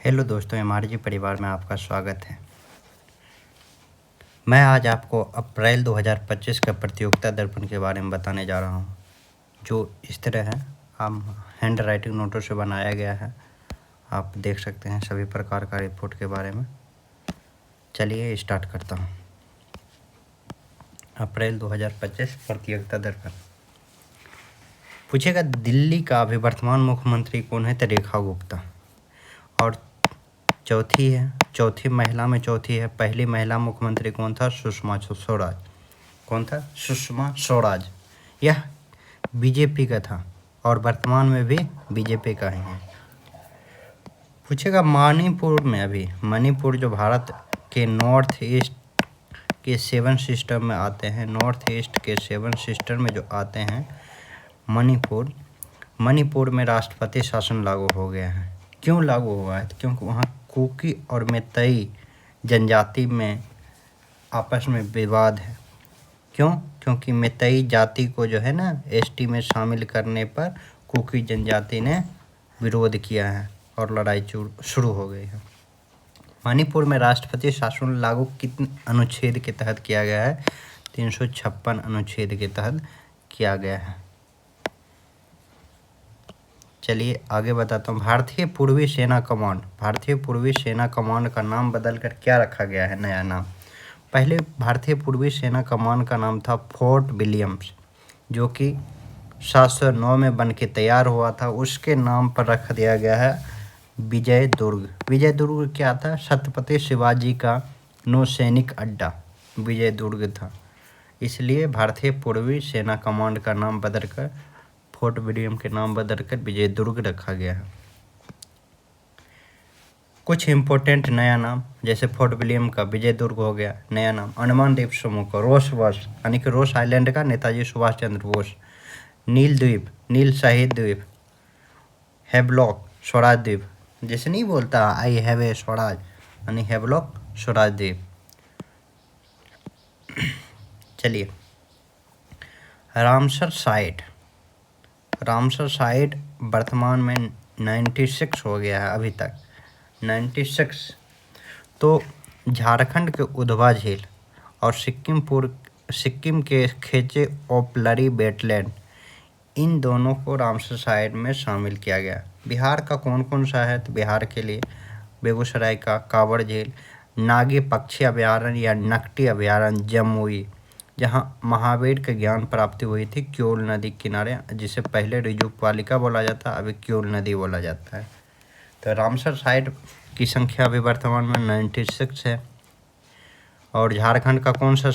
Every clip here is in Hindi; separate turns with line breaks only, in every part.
हेलो दोस्तों, एमआरजी परिवार में आपका स्वागत है। मैं आज आपको अप्रैल 2025 का प्रतियोगिता दर्पण के बारे में बताने जा रहा हूँ, जो इस तरह है। हम हैंड राइटिंग नोटों से बनाया गया है। आप देख सकते हैं सभी प्रकार का रिपोर्ट के बारे में। चलिए स्टार्ट करता हूँ। अप्रैल 2025 प्रतियोगिता दर्पण पूछेगा, दिल्ली का अभी वर्तमान मुख्यमंत्री कौन है? तो रेखा गुप्ता। और चौथी महिला में चौथी है। पहली महिला मुख्यमंत्री कौन था? सुषमा स्वराज। कौन था? सुषमा स्वराज। यह बीजेपी का था और वर्तमान में भी बीजेपी का ही है। पूछेगा, मणिपुर जो भारत के नॉर्थ ईस्ट के 7 सिस्टर में आते हैं, नॉर्थ ईस्ट के 7 सिस्टर में जो आते हैं मणिपुर में राष्ट्रपति शासन लागू हो गया है। क्यों लागू हुआ है? क्योंकि वहाँ कुकी और मैतेई जनजाति में आपस में विवाद है। क्यों? क्योंकि मैतेई जाति को जो है ना एसटी में शामिल करने पर कुकी जनजाति ने विरोध किया है और लड़ाई शुरू हो गई है। मणिपुर में राष्ट्रपति शासन लागू कितने अनुच्छेद के तहत किया गया है? 356 अनुच्छेद के तहत किया गया है। चलिए आगे बताता हूँ। भारतीय पूर्वी सेना कमांड का नाम बदलकर क्या रखा गया है? नया नाम। पहले भारतीय पूर्वी सेना कमांड का नाम था फोर्ट विलियम्स, जो कि 709 में बन के तैयार हुआ था। उसके नाम पर रख दिया गया है विजय दुर्ग। विजय दुर्ग क्या था? छत्रपति शिवाजी का नौसैनिक अड्डा विजय दुर्ग था। इसलिए भारतीय पूर्वी सेना कमांड का नाम बदलकर फोर्ट विलियम के नाम बदलकर विजय दुर्ग रखा गया है। कुछ इम्पोर्टेंट नया नाम, जैसे फोर्ट विलियम का विजय दुर्ग हो गया नया नाम। अंडमान द्वीप समूह का रोसवर्स यानी कि रोस आइलैंड का नेताजी सुभाष चंद्र बोस। नील द्वीप, नील शहीद द्वीप। हैवलॉक स्वराज द्वीप, जैसे नहीं बोलता आई हैव ए स्वराज, यानी हैवलॉक स्वराज द्वीप। चलिए, रामसर साइट वर्तमान में 96 हो गया है अभी तक, 96। तो झारखंड के उधवा झील और सिक्किम के खेचे ओपलरी वेटलैंड, इन दोनों को रामसर साइट में शामिल किया गया। बिहार का कौन कौन सा है? तो बिहार के लिए बेगूसराय का कांवड़ झील, नागी पक्षी अभयारण्य या नकटी अभयारण्य जमुई, जहाँ महावीर के ज्ञान प्राप्ति हुई थी क्योल नदी किनारे, जिसे पहले रिजुपालिका बोला जाता, अभी क्योल नदी बोला जाता है। तो रामसर साइट की संख्या अभी वर्तमान में 96 है। और झारखंड का कौन सा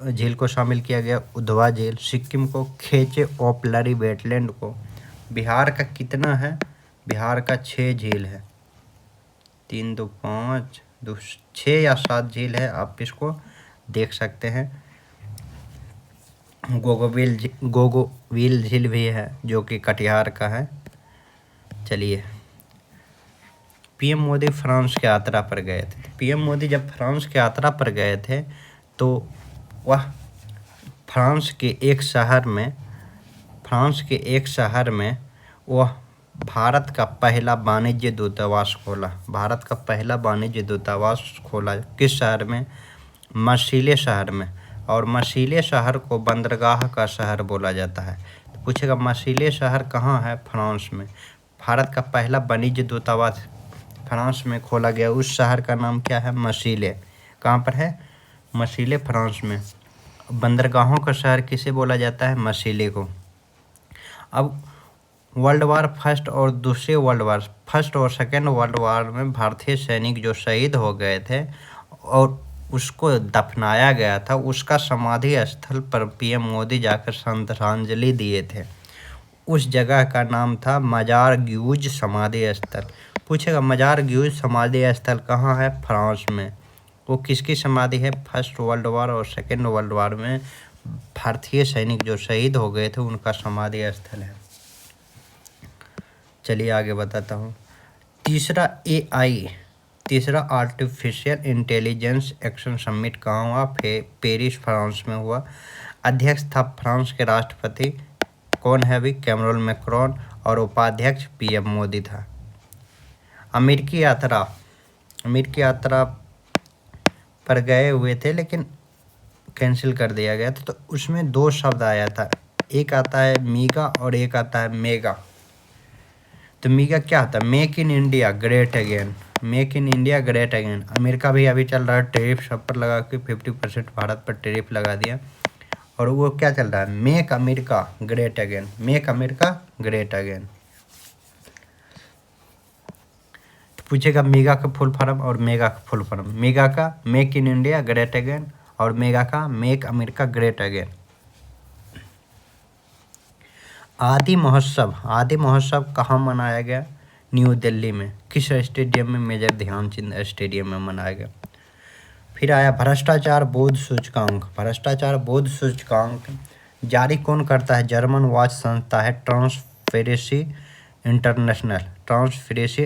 झील को शामिल किया गया? उधवा झील। सिक्किम को खेचे ओपलरी वेटलैंड को। बिहार का कितना है? बिहार का 6 झील है। 3 2 5 6 या 7 झील है, आप इसको देख सकते हैं। गोगोविल झील भी है जो कि कटिहार का है। चलिए, पीएम मोदी फ्रांस की यात्रा पर गए थे। पीएम मोदी जब फ्रांस की यात्रा पर गए थे तो वह फ्रांस के एक शहर में वह भारत का पहला वाणिज्य दूतावास खोला। किस शहर में? मर्सिले शहर में। और मर्सिले शहर को बंदरगाह का शहर बोला जाता है। तो पूछेगा, मर्सिले शहर कहाँ है? फ्रांस में। भारत का पहला वाणिज्य दूतावास फ्रांस में खोला गया। उस शहर का नाम क्या है? मर्सिले। कहाँ पर है? मर्सिले, फ्रांस में। बंदरगाहों का शहर किसे बोला जाता है? मर्सिले को। अब वर्ल्ड वार फर्स्ट और सेकेंड वर्ल्ड वार में भारतीय सैनिक जो शहीद हो गए थे और उसको दफनाया गया था, उसका समाधि स्थल पर पीएम मोदी जाकर श्रद्धांजलि दिए थे। उस जगह का नाम था मजार ग्यूज समाधि स्थल। पूछेगा, मजार ग्यूज समाधि स्थल कहाँ है? फ्रांस में। वो किसकी समाधि है? फर्स्ट वर्ल्ड वार और सेकेंड वर्ल्ड वार में भारतीय सैनिक जो शहीद हो गए थे उनका समाधि स्थल है। चलिए आगे बताता हूँ। तीसरा आर्टिफिशियल इंटेलिजेंस एक्शन समिट कहाँ हुआ? पेरिस, फ्रांस में हुआ। अध्यक्ष था फ्रांस के राष्ट्रपति कौन है? अभी कैमरून मैक्रोन। और उपाध्यक्ष पीएम मोदी था। अमेरिकी यात्रा पर गए हुए थे, लेकिन कैंसिल कर दिया गया था। तो उसमें दो शब्द आया था, एक आता है मीगा और एक आता है मेगा। तो मीगा क्या आता है? Make in India great again, make in India great again. America भी अभी चल रहा है टैरिफ सब पर लगा के 50% भारत पर टैरिफ लगा दिया, और वो क्या चल रहा है? Make America great again, make America great again. तो पूछेगा मीगा का फुल फॉर्म और मेगा का फुल फॉर्म। मीगा का make in India great again और मेगा का मेक अमेरिका ग्रेट अगेन। आदि महोत्सव कहाँ मनाया गया? न्यू दिल्ली में। किस स्टेडियम में? मेजर ध्यानचंद स्टेडियम में मनाया गया। फिर आया भ्रष्टाचार बोध सूचकांक जारी कौन करता है? जर्मन वॉच संस्था है ट्रांसपेरेंसी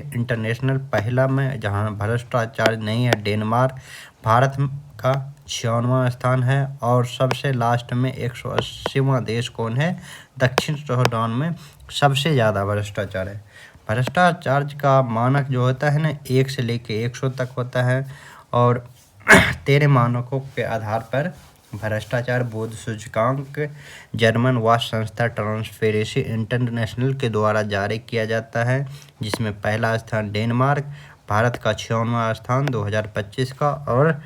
इंटरनेशनल। पहला में जहाँ भ्रष्टाचार नहीं है डेनमार्क। भारत का 96वां स्थान है। और सबसे लास्ट में 180वां देश कौन है? दक्षिण सूडान में सबसे ज़्यादा भ्रष्टाचार है। भ्रष्टाचार का मानक जो होता है ना, 1 से लेके 100 तक होता है, और 13 मानकों के आधार पर भ्रष्टाचार बोध सूचकांक जर्मन वॉच संस्था ट्रांसपेरेंसी इंटरनेशनल के द्वारा जारी किया जाता है, जिसमें पहला स्थान डेनमार्क, भारत का 96वां स्थान 2025 का, और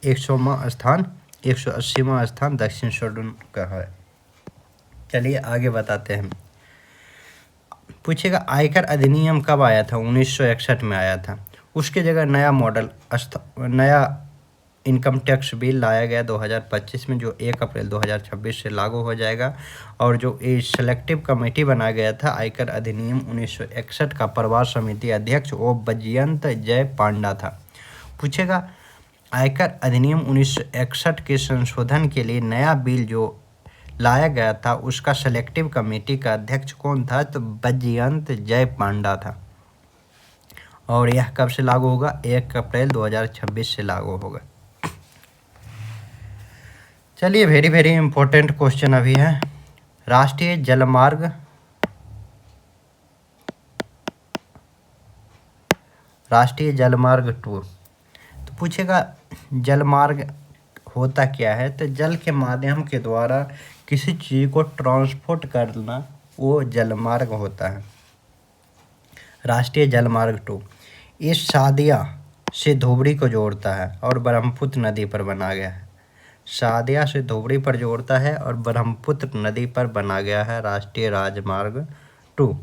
180वां स्थान दक्षिण सूडान का है। चलिए आगे बताते हैं। पूछेगा आयकर अधिनियम कब आया था? 1961 में आया था। उसके जगह नया इनकम टैक्स बिल लाया गया 2025 में, जो 1 अप्रैल 2026 से लागू हो जाएगा। और जो ये सेलेक्टिव कमेटी बनाया गया था आयकर अधिनियम 1961 का, प्रवास समिति अध्यक्ष ओ वैजयंत जय पांडा था। पूछेगा आयकर अधिनियम 1961 के संशोधन के लिए नया बिल जो लाया गया था उसका सेलेक्टिव कमेटी का अध्यक्ष कौन था? तो वैजयंत जय पांडा था। और यह कब से लागू होगा? 1 अप्रैल 2026 से लागू होगा। चलिए वेरी इंपॉर्टेंट क्वेश्चन अभी है। राष्ट्रीय जलमार्ग 2। तो पूछेगा जलमार्ग होता क्या है? तो जल के माध्यम के द्वारा किसी चीज़ को ट्रांसपोर्ट करना वो जलमार्ग होता है। राष्ट्रीय जलमार्ग 2 ये सादिया से धोबड़ी को जोड़ता है और ब्रह्मपुत्र नदी पर बना गया है। सादिया से धोबड़ी पर जोड़ता है और ब्रह्मपुत्र नदी पर बना गया है राष्ट्रीय राजमार्ग 2।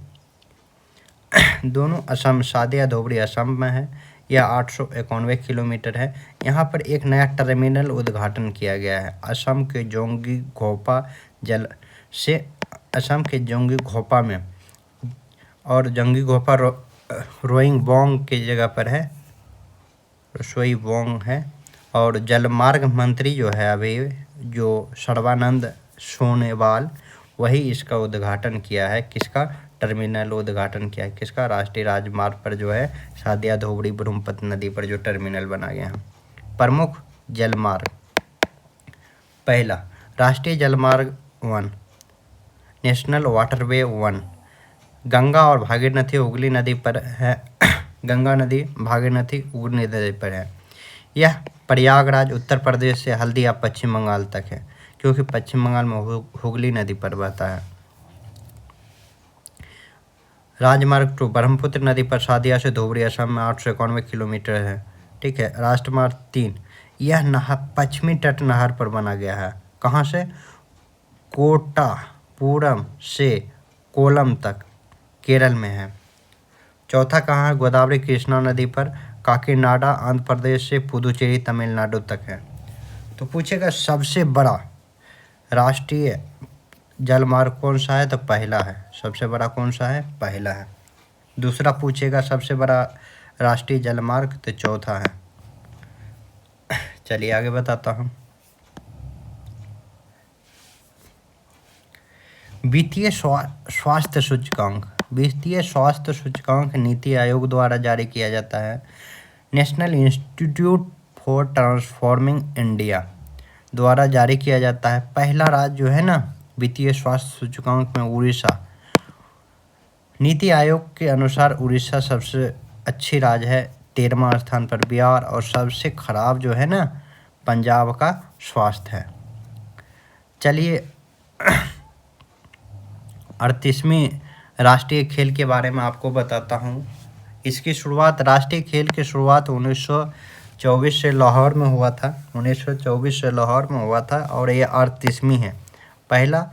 दोनों असम, सादिया धोबड़ी असम में है। यह 891 किलोमीटर है। यहाँ पर एक नया टर्मिनल उद्घाटन किया गया है असम के जोंगी घोपा में, और जोंगी घोपा रोइंग बोंग की जगह पर है, रसोई बोंग है। और जलमार्ग मंत्री जो है अभी जो सर्बानंद सोनोवाल, वही इसका उद्घाटन किया है। किसका? टर्मिनल उद्घाटन किया है किसका? राष्ट्रीय राजमार्ग पर जो है सादिया धोबड़ी ब्रह्मपुत्र नदी पर जो टर्मिनल बना गया है। प्रमुख जलमार्ग, पहला राष्ट्रीय जलमार्ग 1 नेशनल वाटरवे 1 गंगा और भागीरथी हुगली नदी पर है। गंगा नदी भागीरथी हुगली नदी पर है। यह प्रयागराज उत्तर प्रदेश से हल्दिया पश्चिम बंगाल तक है, क्योंकि पश्चिम बंगाल में हुगली नदी पर बहता है। राजमार्ग 2 ब्रह्मपुत्र नदी पर सादिया से धोबड़ी असम में 891 किलोमीटर है। ठीक है। राजमार्ग 3 यह नहर पश्चिमी तट नहर पर बना गया है। कहाँ से? कोट्टापुरम से कोलम तक, केरल में है। चौथा कहाँ है? गोदावरी कृष्णा नदी पर, काकीनाडा आंध्र प्रदेश से पुदुचेरी तमिलनाडु तक है। तो पूछेगा सबसे बड़ा राष्ट्रीय जलमार्ग कौन सा है? तो पहला है। सबसे बड़ा कौन सा है? पहला है। दूसरा पूछेगा सबसे बड़ा राष्ट्रीय जलमार्ग, तो चौथा है। चलिए आगे बताता हूँ। वित्तीय स्वास्थ्य सूचकांक नीति आयोग द्वारा जारी किया जाता है। National institute for transforming India द्वारा जारी किया जाता है। पहला राज्य जो है ना वित्तीय स्वास्थ्य सूचकांक में उड़ीसा, नीति आयोग के अनुसार उड़ीसा सबसे अच्छी राज्य है 13वां स्थान पर बिहार, और सबसे खराब जो है ना पंजाब का स्वास्थ्य है। चलिए 38वीं राष्ट्रीय खेल के बारे में आपको बताता हूँ। इसकी शुरुआत, राष्ट्रीय खेल की शुरुआत 1924 से लाहौर में हुआ था। 1924 से लाहौर में हुआ था और ये 38वीं है। पहला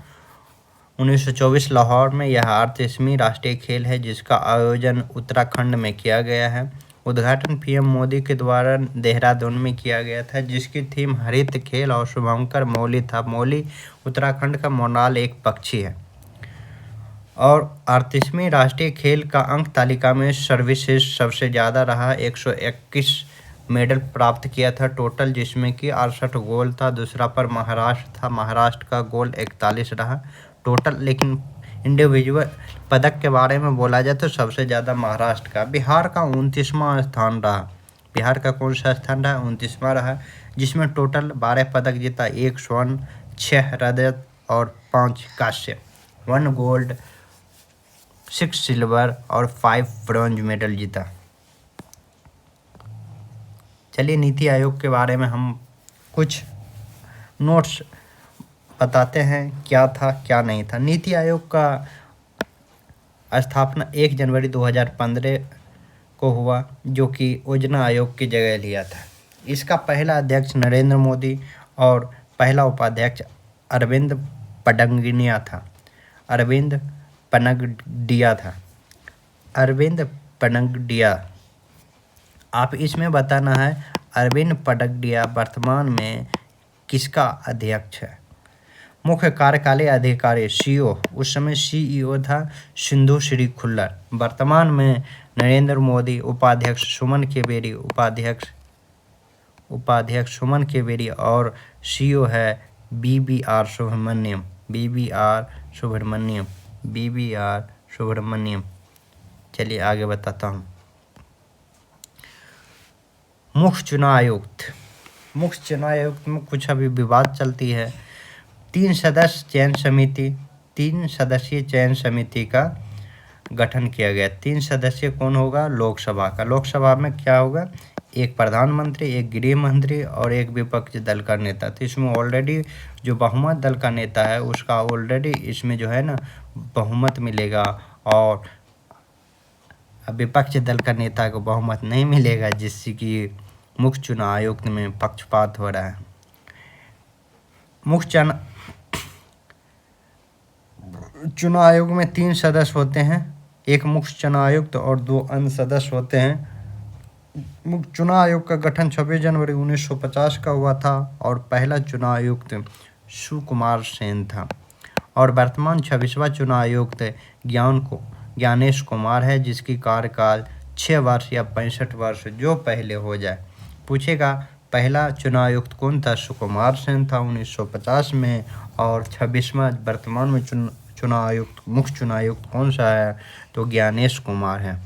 1924 लाहौर में यह 38वीं राष्ट्रीय खेल है जिसका आयोजन उत्तराखंड में किया गया है। उद्घाटन पीएम मोदी के द्वारा देहरादून में किया गया था, जिसकी थीम हरित खेल और शुभंकर मौली था। मौली उत्तराखंड का मोनाल एक पक्षी है। और 38वीं राष्ट्रीय खेल का अंक तालिका में सर्विसेज सबसे ज़्यादा रहा, 121 मेडल प्राप्त किया था टोटल, जिसमें कि 68 गोल्ड था। दूसरा पर महाराष्ट्र था, महाराष्ट्र का गोल्ड 41 रहा टोटल। लेकिन इंडिविजुअल पदक के बारे में बोला जाए तो सबसे ज़्यादा महाराष्ट्र का। बिहार का 29वां स्थान रहा। बिहार का कौन सा स्थान रहा? 29वां रहा, जिसमें टोटल 12 पदक जीता, 1 स्वर्ण, 6 रजत और 5 कांस्य, 1 गोल्ड, 6 सिल्वर और 5 ब्रॉन्ज मेडल जीता। चलिए नीति आयोग के बारे में हम कुछ नोट्स बताते हैं, क्या था क्या नहीं था। नीति आयोग का स्थापना 1 जनवरी 2015 को हुआ, जो कि योजना आयोग की जगह लिया था। इसका पहला अध्यक्ष नरेंद्र मोदी और पहला उपाध्यक्ष अरविंद पडंगिनिया था। अरविंद पनगडिया। आप इसमें बताना है अरविंद पडगडिया वर्तमान में किसका अध्यक्ष है। मुख्य कार्यकारी अधिकारी सीईओ, उस समय सीईओ था सिंधु श्री खुल्लर। वर्तमान में नरेंद्र मोदी, उपाध्यक्ष सुमन केवेरी, उपाध्यक्ष सुमन केवेरी और सीईओ है बीबीआर सुब्रमण्यम। चलिए आगे बताता हूँ। मुख्य चुनाव आयुक्त में कुछ अभी विवाद चलती है। 3 सदस्यीय चयन समिति का गठन किया गया। 3 सदस्य कौन होगा? लोकसभा का। लोकसभा में क्या होगा? एक प्रधानमंत्री, एक गृह मंत्री और एक विपक्ष दल का नेता। तो इसमें ऑलरेडी जो बहुमत दल का नेता है उसका ऑलरेडी इसमें जो है ना बहुमत मिलेगा, और विपक्ष दल का नेता को बहुमत नहीं मिलेगा, जिससे कि मुख्य चुनाव आयुक्त में पक्षपात हो रहा है। मुख्य चुनाव आयोग में 3 सदस्य होते हैं, एक मुख्य चुनाव आयुक्त और 2 अन्य सदस्य होते हैं। मुख्य चुनाव आयोग का गठन 26 जनवरी 1950 का हुआ था और पहला चुनाव आयुक्त सुकुमार सेन था। और वर्तमान 26वां चुनाव आयुक्त ज्ञानेश कुमार है, जिसकी कार्यकाल 6 वर्ष या 65 वर्ष जो पहले हो जाए। पूछेगा पहला चुनाव आयुक्त कौन था? सुकुमार सेन था 1950 में, और 26वां वर्तमान में चुनाव आयुक्त, मुख्य चुनाव आयुक्त कौन सा है? तो ज्ञानेश कुमार है।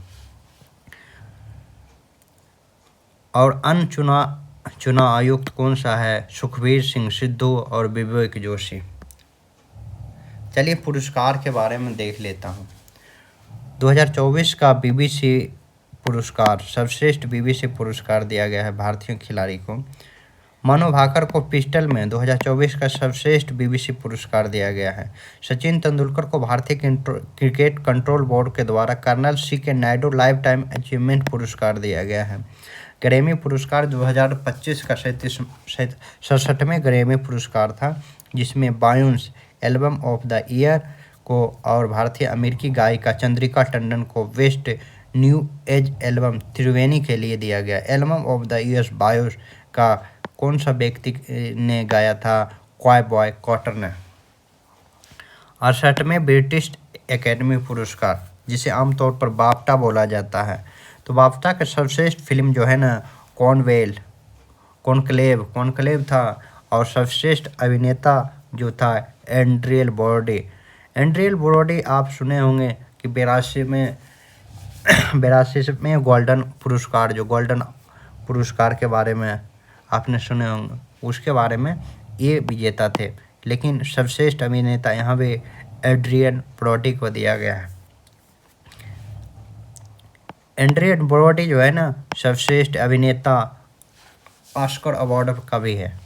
और अन्य चुनाव आयुक्त कौन सा है? सुखबीर सिंह सिद्धू और विवेक जोशी। चलिए पुरस्कार के बारे में देख लेता हूँ। 2024 का बीबीसी पुरस्कार, सर्वश्रेष्ठ बीबीसी पुरस्कार दिया गया है भारतीय खिलाड़ी को। मनु भाकर को पिस्टल में 2024 का सर्वश्रेष्ठ बीबीसी पुरस्कार दिया गया है। सचिन तेंदुलकर को भारतीय क्रिकेट कंट्रोल बोर्ड के द्वारा colonel C.K. Naidu lifetime achievement पुरस्कार दिया गया है। ग्रैमी पुरस्कार 2025 का 67वें ग्रैमी पुरस्कार था, जिसमें बायोन्स एल्बम ऑफ द ईयर को और भारतीय अमेरिकी गायिका चंद्रिका टंडन को बेस्ट न्यू एज एल्बम त्रिवेणी के लिए दिया गया। Album of the year BIOS का कौन सा व्यक्ति ने गाया था? क्वाय बॉय कॉटर ने। 68वें ब्रिटिश एकेडमी पुरस्कार, जिसे आमतौर पर बाफ्टा बोला जाता है, तो बाफ्टा का सर्वश्रेष्ठ फिल्म जो है ना कॉन्क्लेव था, और सर्वश्रेष्ठ अभिनेता जो था एड्रियन ब्रोडी। आप सुने होंगे कि 82 में गोल्डन पुरस्कार के बारे में आपने सुने होंगे, उसके बारे में ये विजेता थे। लेकिन सर्वश्रेष्ठ अभिनेता यहाँ पे एड्रियन ब्रोडी को दिया गया है। एंड्रियन ब्रॉडी जो है ना, सर्वश्रेष्ठ अभिनेता ऑस्कर अवार्ड का भी है।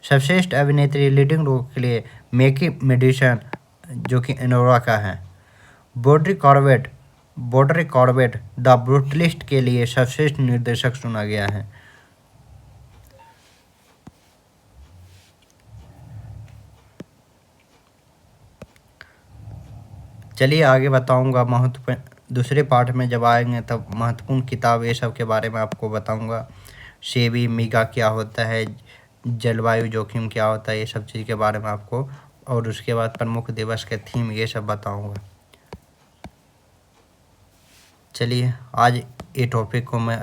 सर्वश्रेष्ठ अभिनेत्री लीडिंग रोल के लिए मैकी मेडिसन जो कि इनोरा का है। बॉड्री कॉर्बेट द ब्रूटलिस्ट के लिए सर्वश्रेष्ठ निर्देशक चुना गया है। चलिए आगे बताऊंगा महत्वपूर्ण, दूसरे पार्ट में जब आएंगे तब महत्वपूर्ण किताब ये सब के बारे में आपको बताऊंगा। सेबी मीगा क्या होता है, जलवायु जोखिम क्या होता है, ये सब चीज़ के बारे में आपको, और उसके बाद प्रमुख दिवस के थीम ये सब बताऊंगा। चलिए आज ये टॉपिक को मैं